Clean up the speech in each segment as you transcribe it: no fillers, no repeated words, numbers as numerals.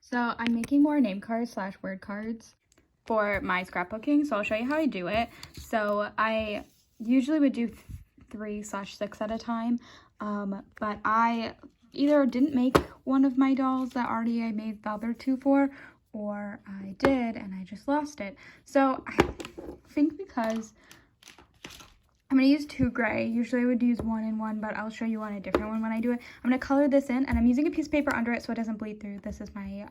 So I'm making more name cards slash word cards for my scrapbooking. So I'll show you how I do it. So I usually would do 3/6 at a time. But I either didn't make one of my dolls that already I made the other two for, or I did and I just lost it. So I think because I'm going to use 2 gray. Usually I would use 1 and 1, but I'll show you on a different one when I do it. I'm going to color this in, and I'm using a piece of paper under it so it doesn't bleed through. This is my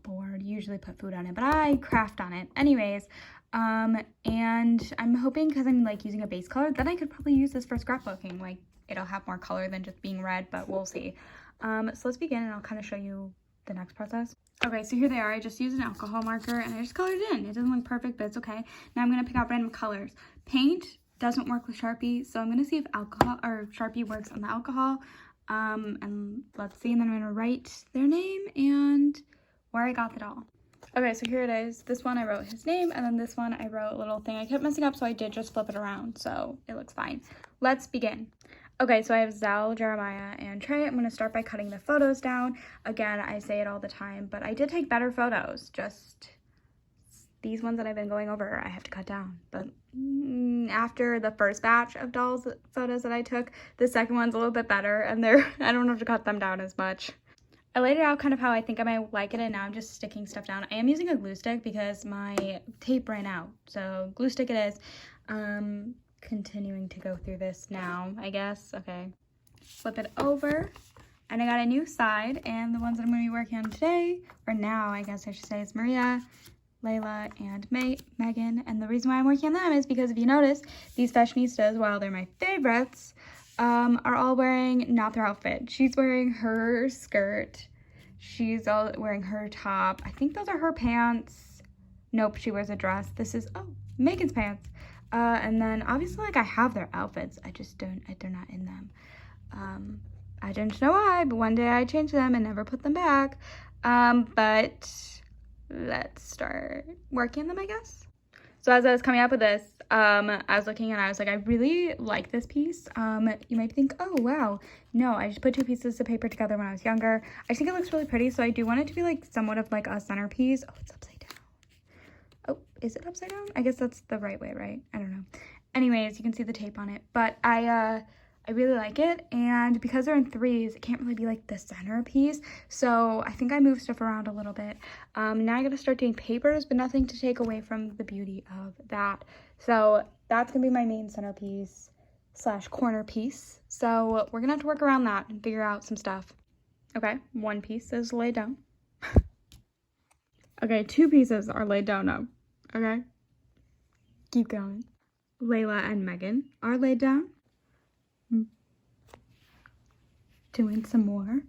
board. Usually put food on it, but I craft on it. Anyways, and I'm hoping because I'm like using a base color, then I could probably use this for scrapbooking. Like it'll have more color than just being red, but we'll see. So let's begin, and I'll kind of show you the next process. Okay, so here they are. I just used an alcohol marker and I just colored it in. It doesn't look perfect, but it's okay. Now I'm gonna pick out random colors. Paint doesn't work with Sharpie, so I'm gonna see if alcohol or Sharpie works on the alcohol. And let's see, and then I'm gonna write their name and where I got the doll. Okay, so here it is. This one I wrote his name, and then this one I wrote a little thing. I kept messing up, so I did just flip it around, so it looks fine. Let's begin. Okay, so I have Zal, Jeremiah, and Trey. I'm going to start by cutting the photos down. Again, I say it all the time, but I did take better photos. Just these ones that I've been going over, I have to cut down. But after the first batch of dolls photos that I took, the second one's a little bit better, and I don't have to cut them down as much. I laid it out kind of how I think I might like it, and now I'm just sticking stuff down. I am using a glue stick because my tape ran out, so glue stick it is. Continuing to go through this now, I guess. Okay, flip it over, and I got a new side, and the ones that I'm going to be working on today, or now I guess I should say, is Maria, Layla, and Megan. And the reason why I'm working on them is because if you notice, these fashionistas, while they're my favorites, are all wearing not their outfit. She's wearing her skirt, she's all wearing her top. I think those are her pants. Nope, she wears a dress. This is Megan's pants. And then obviously, like, I have their outfits, they're not in them. I don't know why, but one day I changed them and never put them back. But let's start working them, I guess. So as I was coming up with this, I was looking and I was like, I really like this piece. You might think, oh, wow. No, I just put 2 pieces of paper together when I was younger. I think it looks really pretty, so I do want it to be like somewhat of like a centerpiece. Oh, it's upside down. Oh, is it upside down? I guess that's the right way, right? I don't know. Anyways, you can see the tape on it, but I really like it, and because they're in 3s, it can't really be like the centerpiece, so I think I moved stuff around a little bit. Now I gotta start doing papers, but nothing to take away from the beauty of that. So that's gonna be my main centerpiece slash corner piece. So we're gonna have to work around that and figure out some stuff. Okay, 1 piece is laid down. Okay, 2 pieces are laid down now. Okay, keep going. Layla and Megan are laid down. Doing some more.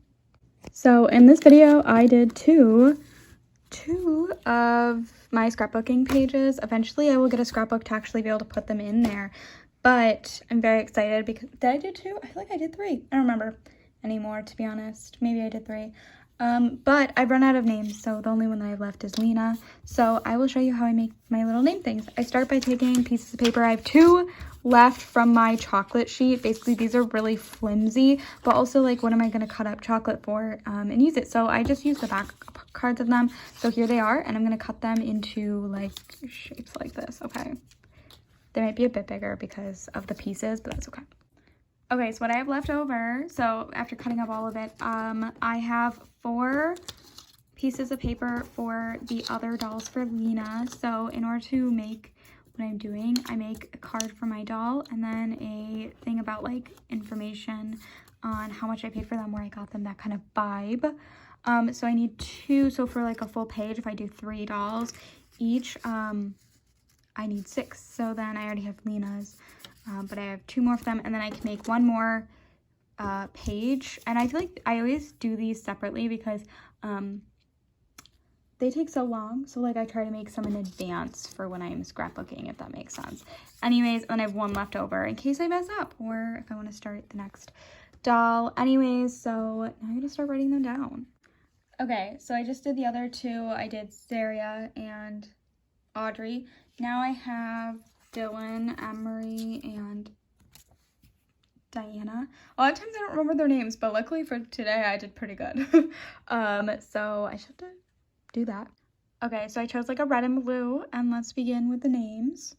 So in this video, I did two of my scrapbooking pages. Eventually, I will get a scrapbook to actually be able to put them in there. But I'm very excited because, did I do 2? I feel like I did 3. I don't remember anymore, to be honest. Maybe I did 3. But I've run out of names, so the only one that I have left is Lena. So I will show you how I make my little name things. I start by taking pieces of paper. I have 2 left from my chocolate sheet. Basically, these are really flimsy, but also, like, what am I going to cut up chocolate for and use it? So I just use the back cards of them. So here they are, and I'm going to cut them into, like, shapes like this, okay? They might be a bit bigger because of the pieces, but that's okay. Okay, so what I have left over, so after cutting up all of it, I have 4 pieces of paper for the other dolls for Lena. So in order to make what I'm doing, I make a card for my doll and then a thing about like information on how much I paid for them, where I got them, that kind of vibe. So I need 2, so for like a full page, if I do 3 dolls each, I need 6. So then I already have Lena's. But I have 2 more of them, and then I can make 1 more page. And I feel like I always do these separately because they take so long. So like I try to make some in advance for when I'm scrapbooking, if that makes sense. Anyways, then I have 1 left over in case I mess up or if I want to start the next doll. Anyways, so now I'm gonna start writing them down. Okay, so I just did the other 2. I did Zaria and Audrey. Now I have Dylan, Emery, and Diana. A lot of times I don't remember their names, but luckily for today I did pretty good. So I should have to do that. Okay, so I chose like a red and blue, and let's begin with the names.